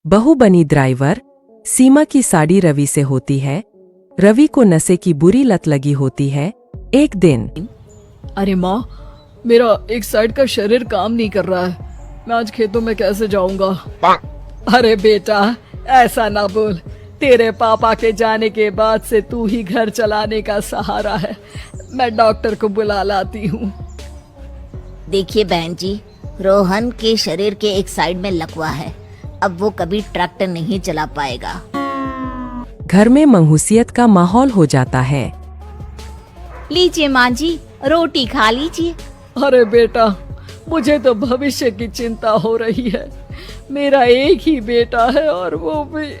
बहू बनी ड्राइवर। सीमा की साड़ी रवि से होती है। रवि को नशे की बुरी लत लगी होती है। एक दिन अरे माँ, मेरा एक साइड का शरीर काम नहीं कर रहा है। मैं आज खेतों में कैसे जाऊंगा? अरे बेटा, ऐसा ना बोल। तेरे पापा के जाने के बाद से तू ही घर चलाने का सहारा है। मैं डॉक्टर को बुला लाती हूँ। देखिए बहन जी, रोहन के शरीर के एक साइड में लकवा है। अब वो कभी ट्रैक्टर नहीं चला पाएगा। घर में मंहूसियत का माहौल हो जाता है। लीजिए माँ जी, रोटी खा लीजिए। अरे बेटा, मुझे तो भविष्य की चिंता हो रही है। मेरा एक ही बेटा है और वो भी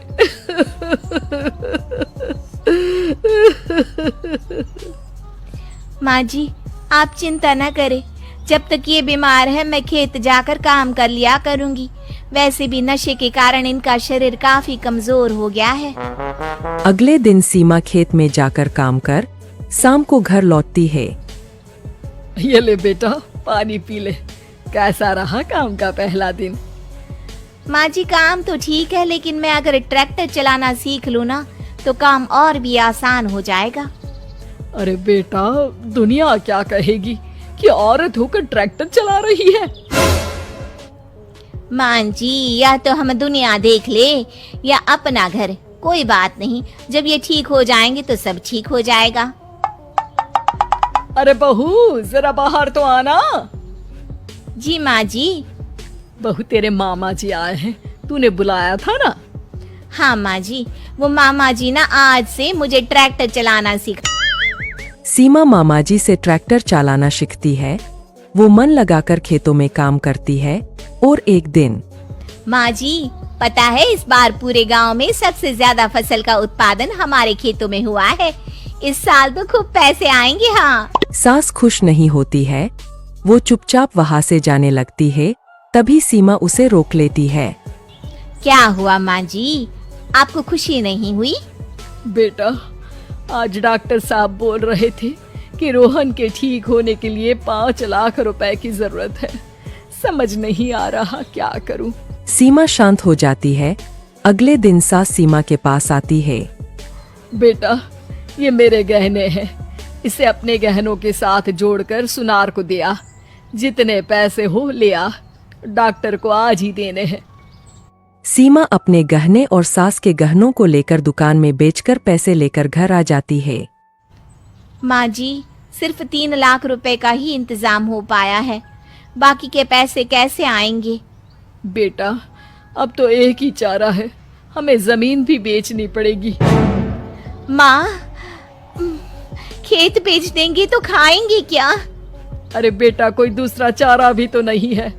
माँ जी, आप चिंता न करें। जब तक ये बीमार है मैं खेत जाकर काम कर लिया करूँगी। वैसे भी नशे के कारण इनका शरीर काफी कमजोर हो गया है। अगले दिन सीमा खेत में जाकर काम कर शाम को घर लौटती है। ये ले बेटा, पानी पी ले। कैसा रहा काम का पहला दिन? माँ जी, काम तो ठीक है, लेकिन मैं अगर ट्रैक्टर चलाना सीख लूँ ना तो काम और भी आसान हो जाएगा। अरे बेटा, दुनिया क्या कहेगी कि औरत होकर ट्रैक्टर चला रही है। माँ जी, या तो हम दुनिया देख ले या अपना घर, कोई बात नहीं। जब ये ठीक हो जाएंगे तो सब ठीक हो जाएगा। अरे बहू, जरा बाहर तो आना। जी माँ जी। बहू, तेरे मामा जी आए हैं, तूने बुलाया था ना? हाँ माँ जी, वो मामा जी ना आज से मुझे ट्रैक्टर चलाना सिखा। सीमा मामाजी से ट्रैक्टर चलाना सीखती है। वो मन लगाकर खेतों में काम करती है। और एक दिन माँ जी, पता है इस बार पूरे गांव में सबसे ज्यादा फसल का उत्पादन हमारे खेतों में हुआ है। इस साल तो खूब पैसे आएंगे। हाँ। सास खुश नहीं होती है। वो चुपचाप वहाँ से जाने लगती है। तभी सीमा उसे रोक लेती है। क्या हुआ माँ जी, आपको खुशी नहीं हुई? बेटा, आज डॉक्टर साहब बोल रहे थे कि रोहन के ठीक होने के लिए 5 लाख रुपए की जरूरत है। समझ नहीं आ रहा क्या करूं। सीमा शांत हो जाती है। अगले दिन सास सीमा के पास आती है। बेटा, ये मेरे गहने हैं। इसे अपने गहनों के साथ जोड़कर सुनार को दिया। जितने पैसे हो ले आ। डॉक्टर को आज ही देने हैं। सीमा अपने गहने और सास के गहनों को लेकर दुकान में बेचकर पैसे लेकर घर आ जाती है। माँ जी, सिर्फ 3 लाख रुपए का ही इंतजाम हो पाया है। बाकी के पैसे कैसे आएंगे? बेटा, अब तो एक ही चारा है, हमें जमीन भी बेचनी पड़ेगी। माँ, खेत बेच देंगे तो खाएंगे क्या? अरे बेटा, कोई दूसरा चारा भी तो नहीं है।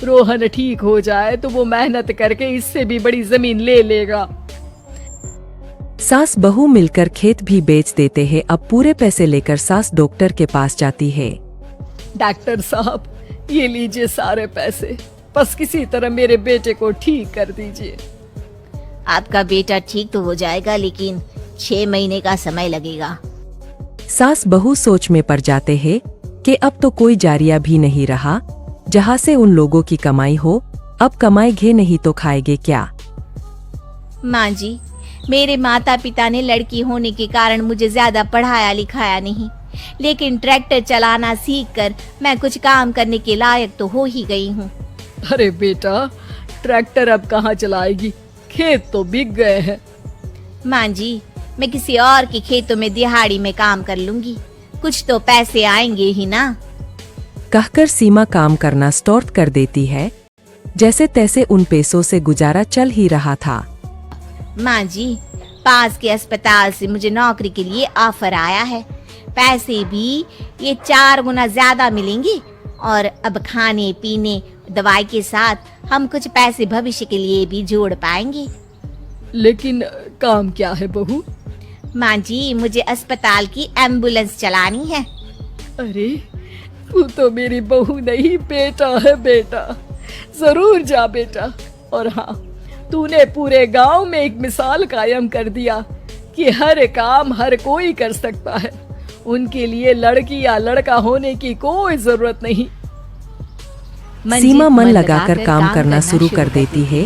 रोहन ठीक हो जाए तो वो मेहनत करके इससे भी बड़ी जमीन ले लेगा। सास बहू मिलकर खेत भी बेच देते हैं। अब पूरे पैसे लेकर सास डॉक्टर के पास जाती है। डॉक्टर साहब, ये लीजिए सारे पैसे। बस किसी तरह मेरे बेटे को ठीक कर दीजिए। आपका बेटा ठीक तो हो जाएगा, लेकिन 6 महीने का समय लगेगा। सास बहू सोच में पड़ जाते हैं कि अब तो कोई जारिया भी नहीं रहा जहाँ से उन लोगों की कमाई हो। अब कमाएंगे नहीं तो खाएंगे क्या? माँ जी, मेरे माता पिता ने लड़की होने के कारण मुझे ज्यादा पढ़ाया लिखाया नहीं, लेकिन ट्रैक्टर चलाना सीखकर मैं कुछ काम करने के लायक तो हो ही गई हूँ। अरे बेटा, ट्रैक्टर अब कहाँ चलाएगी? खेत तो बिक गए हैं। माँ जी, मैं किसी और के खेतों में दिहाड़ी में काम कर लूंगी। कुछ तो पैसे आएंगे ही ना। कहकर सीमा काम करना स्टार्ट कर देती है। जैसे तैसे उन पैसों से गुजारा चल ही रहा था। माँ जी, पास के अस्पताल से मुझे नौकरी के लिए ऑफर आया है। पैसे भी ये 4 गुना ज्यादा मिलेंगे और अब खाने पीने दवाई के साथ हम कुछ पैसे भविष्य के लिए भी जोड़ पाएंगे। लेकिन काम क्या है बहू? माँ जी, मुझे अस्पताल की एम्बुलेंस चलानी है। अरे, तू तो मेरी बहू नहीं, बेटा है। बेटा, जरूर जा बेटा। और हाँ, तूने पूरे गांव में एक मिसाल कायम कर दिया कि हर काम हर कोई कर सकता है। उनके लिए लड़की या लड़का होने की कोई जरूरत नहीं। सीमा मन लगाकर काम करना शुरू कर देती है।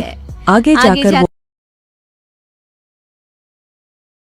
आगे जाकर वो